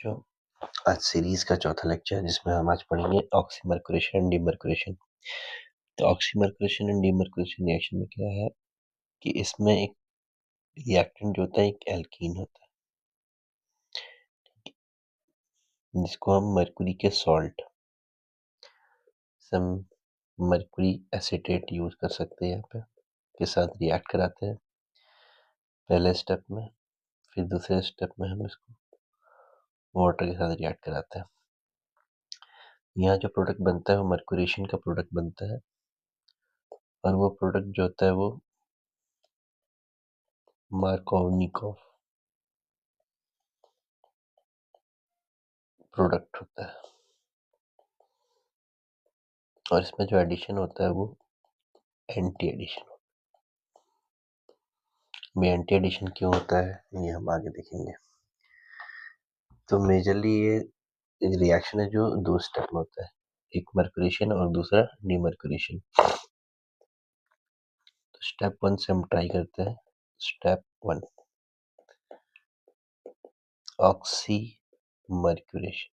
जो आज सीरीज का चौथा लेक्चर है जिसमें हम आज पढ़ेंगे ऑक्सीमर्कुरेशन एंड डीमर्कुरेशन। तो ऑक्सीमर्कुरेशन एंड डीमर्कुरेशन रिएक्शन में क्या है कि इसमें एक रिएक्टेंट जो होता है एक एल्कीन होता है जिसको हम मर्कुरी के सॉल्ट सम मर्कुरी एसीटेट यूज कर सकते हैं यहाँ पे के साथ रिएक्ट कराते हैं पहले स्टेप में। फिर दूसरे स्टेप में हम इसको वाटर के साथ रिएक्ट कराते हैं। यहाँ जो प्रोडक्ट बनता है वो मर्कुरेशन का प्रोडक्ट बनता है और वो प्रोडक्ट जो होता है वो मार्कोवनिकॉफ प्रोडक्ट होता है और इसमें जो एडिशन होता है वो एंटी एडिशन। में एंटी एडिशन क्यों होता है ये हम आगे देखेंगे। तो मेजरली ये रिएक्शन है जो दो स्टेप में होता है, एक मर्कुरेशन और दूसरा डीमर्कुरेशन। तो स्टेप 1 से हम ट्राई करते हैं। Step 1 oxymercuration.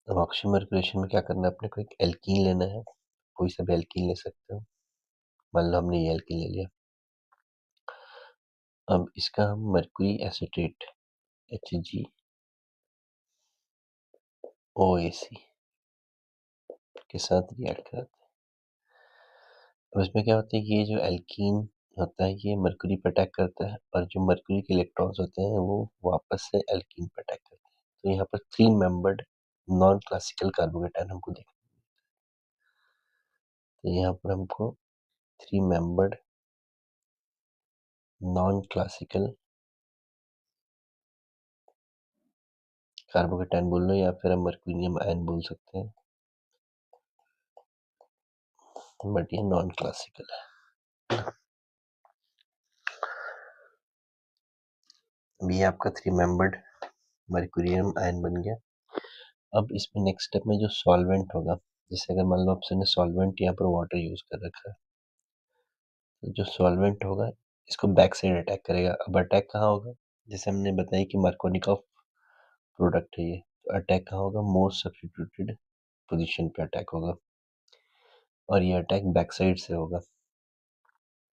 अब ऑक्सी मर्कुरेशन में क्या करना है, अपने को एक एल्कीन लेना है। कोई सा भी एल्कीन ले सकते हो, मान लो हमने ये एल्कीन ले लिया। अब इसका हम मर्कुरी एसीटेट HgOAC के साथ रिएक्ट कराते हैं। तो इसमें क्या होता है कि ये जो एल्कीन होता है ये मरकुरी पे अटैक करता है और जो मरकुरी के इलेक्ट्रॉन्स होते हैं वो वापस से एल्कीन पे अटैक करते हैं। तो यहाँ पर 3 मेंबर्ड नॉन क्लासिकल कार्बोकेटायन हमको देखा। तो यहाँ पर हमको 3 मेंबर्ड नॉन क्लासिकल कार्बोकेटायन बोल लो या फिर हम मर्क्यूरियम आयन बोल सकते हैं, बट ये नॉन क्लासिकल है। ये आपका 3 मेंबर्ड मर्क्यूरियम आयन बन गया। अब इसमें नेक्स्ट स्टेप में जो सॉल्वेंट होगा, जैसे अगर मान लो आपने सॉल्वेंट यहाँ पर वाटर यूज कर रखा है, तो जो सॉल्वेंट होगा इसको बैक साइड अटैक करेगा। अब अटैक कहाँ होगा, जैसे हमने बताया कि मार्कोनिकॉफ प्रोडक्ट है ये, तो अटैक कहाँ होगा, मोस्ट सब्स्टिट्यूटेड पोजीशन पे अटैक होगा और ये अटैक बैक साइड से होगा।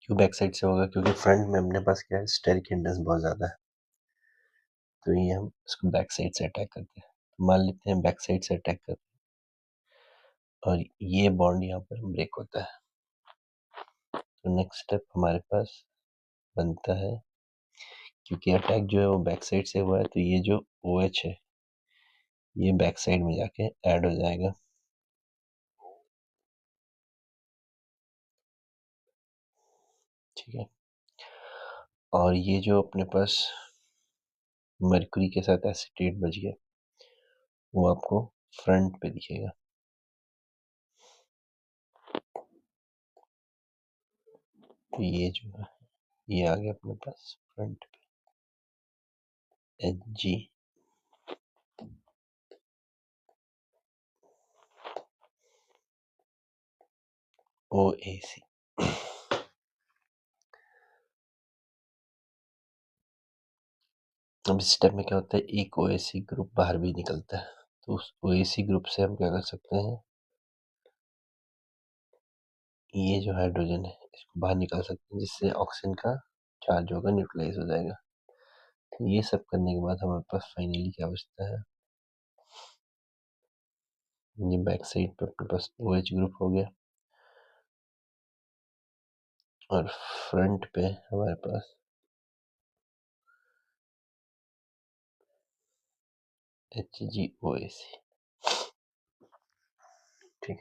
क्यों बैक साइड से होगा, क्योंकि फ्रंट में अपने पास क्या है, स्टेरिक हिंड्रेंस बहुत ज़्यादा है, तो ये हम इसको बैक साइड से अटैक करते हैं। तो मान लेते हैं बैक साइड से अटैक करते हैं और ये बॉन्ड यहाँ पर ब्रेक होता है। तो नेक्स्ट स्टेप हमारे पास बनता है, क्योंकि अटैक जो है वो बैक साइड से हुआ है, तो ये जो OH है ये बैक साइड में जाके ऐड हो जाएगा। ठीक है, और ये जो अपने पास मरकुरी के साथ एसीटेट बच गया वो आपको फ्रंट पे दिखेगा। तो ये जो है ये आ गया अपने पास फ्रंट पे HgOAC। अब इस स्टेप में क्या होता है, एक OAC ग्रुप बाहर भी निकलता है, तो उस OAC ग्रुप से हम क्या कर सकते हैं, ये जो हाइड्रोजन है इसको बाहर निकाल सकते हैं, जिससे ऑक्सीजन का चार्ज होगा न्यूट्रलाइज हो जाएगा। तो ये सब करने के बाद हमारे पास फाइनली क्या बचता है, ये बैक साइड पे अपने पास OH ग्रुप हो गया और फ्रंट पे हमारे पास HgOAC। ठीक है,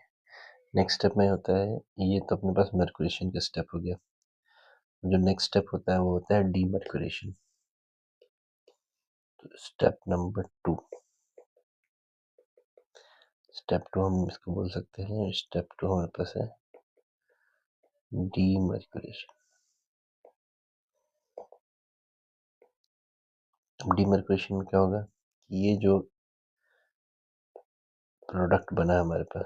नेक्स्ट स्टेप में होता है, ये तो अपने पास मर्कुरेशन का स्टेप हो गया। जो नेक्स्ट स्टेप होता है वो होता है डीमर्कुरेशन। तो स्टेप नंबर 2, स्टेप 2 हम इसको बोल सकते हैं, स्टेप 2 हमारे पास है डीमर्कुरेशन। डीमर्कुरेशन में क्या होगा, ये जो प्रोडक्ट बना है हमारे पास,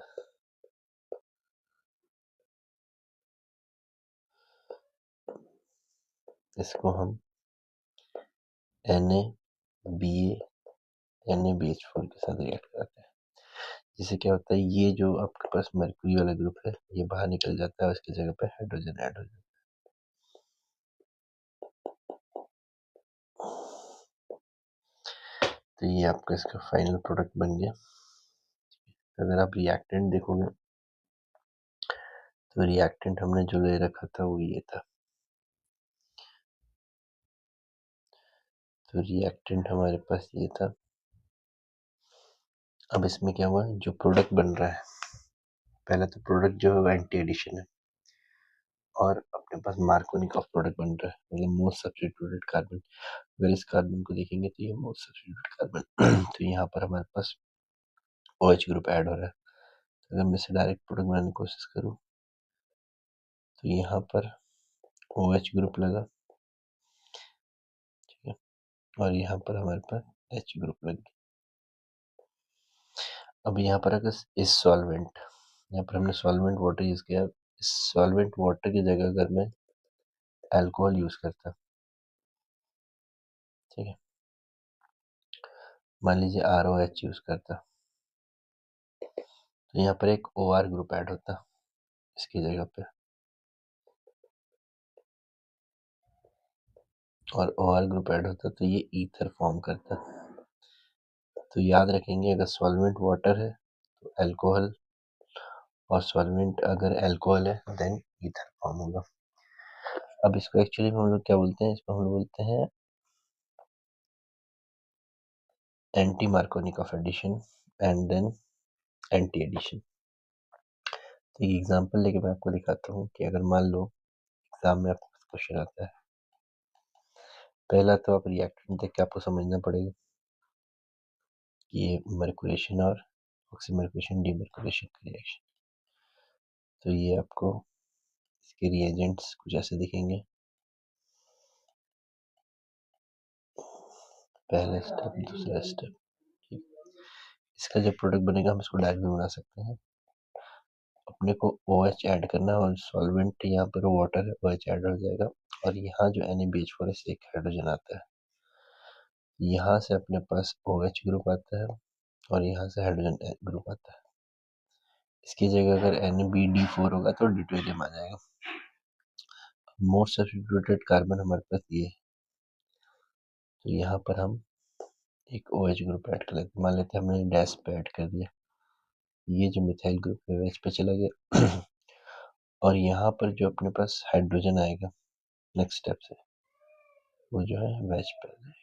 इसको हम NaBH4 के साथ रिएक्ट कराता है। जिससे क्या होता है, ये जो आपके पास मर्क्यूरी वाला ग्रुप है ये बाहर निकल जाता है और इसकी जगह पे हाइड्रोजन ऐड हो जाता है। तो ये आपका इसका फाइनल प्रोडक्ट बन गया। अगर आप रिएक्टेंट देखोगे तो रिएक्टेंट हमने जो ले रखा था वो ये था। तो रिएक्टेंट हमारे पास ये था। अब इसमें क्या हुआ, जो प्रोडक्ट बन रहा है, पहला तो प्रोडक्ट जो है एंटी एडिशन है और अपने पास मार्कोनिकॉफ प्रोडक्ट बन रहा है, मतलब मोस्ट सब्स्टिट्यूटेड कार्बन। अगर इस कार्बन को देखेंगे तो ये मोस्ट सब्स्टिट्यूटेड कार्बन तो यहाँ पर हमारे पास OH ग्रुप ऐड हो रहा है। तो अगर मैं इसे डायरेक्ट प्रोडक्ट बनाने की कोशिश करूँ तो यहाँ पर OH ग्रुप लगा, ठीक है, और यहाँ पर हमारे पास H ग्रुप लग गया। अब यहाँ पर अगर इस सॉल्वेंट, यहाँ पर हमने सॉल्वेंट वाटर यूज किया। इस सॉल्वेंट वाटर की जगह अगर मैं अल्कोहल यूज करता, ठीक है, मान लीजिए ROH यूज करता, तो यहाँ पर एक OR ग्रुप ऐड होता इसकी जगह पे, और OR ग्रुप ऐड होता तो ये ईथर फॉर्म करता। तो याद रखेंगे, अगर सॉल्वेंट वाटर है तो अल्कोहल, और सॉल्वेंट अगर अल्कोहल है देन ईथर फॉर्म होगा। अब इसको एक्चुअली में हम लोग क्या बोलते हैं, इसको हम लोग बोलते हैं anti Markovnikov addition and then anti addition. तो ये एग्जांपल लेके मैं आपको दिखाता हूँ कि अगर मान लो एग्जाम में आपको क्वेश्चन आता है, पहला तो आप रिएक्टेंट देख के आपको समझना पड़ेगा कि ये मर्कुरेशन और ऑक्सीमर्कुरेशन डीमर्कुरेशन का रिएक्शन। तो ये आपको इसके रिएजेंट्स कुछ ऐसे दिखेंगे। पहला स्टेप, दूसरा स्टेप, ठीक। इसका जो प्रोडक्ट बनेगा हम इसको डायरेक्ट भी बना सकते हैं। अपने को OH ऐड करना है और सॉल्वेंट यहाँ पर वाटर है, OH ऐड हो जाएगा, और यहाँ जो NaBH4 से एक हाइड्रोजन आता है, यहाँ से अपने पास OH ग्रुप आता है और यहाँ से हाइड्रोजन ग्रुप आता है। इसकी जगह अगर NaBD4 होगा तो ड्यूटेरियम आ जाएगा। मोस्ट सब्स्टिट्यूटेड कार्बन हमारे पास ये है, तो यहाँ पर हम एक OH ग्रुप ऐड कर लेते हैं। मान लेते हैं हमने डैश पे ऐड कर दिया, ये जो मिथाइल ग्रुप है वेज पे चला गया और यहाँ पर जो अपने पास हाइड्रोजन आएगा नेक्स्ट स्टेप से, वो जो है वेज पे आ जाएगा।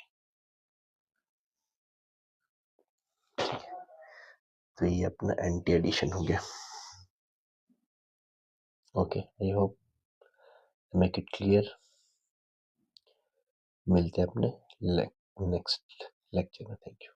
तो ये अपना एंटी एडिशन हो गया। Okay, I hope make it clear. मिलते हैं अपने नेक्स्ट लेक्चर में। Thank you.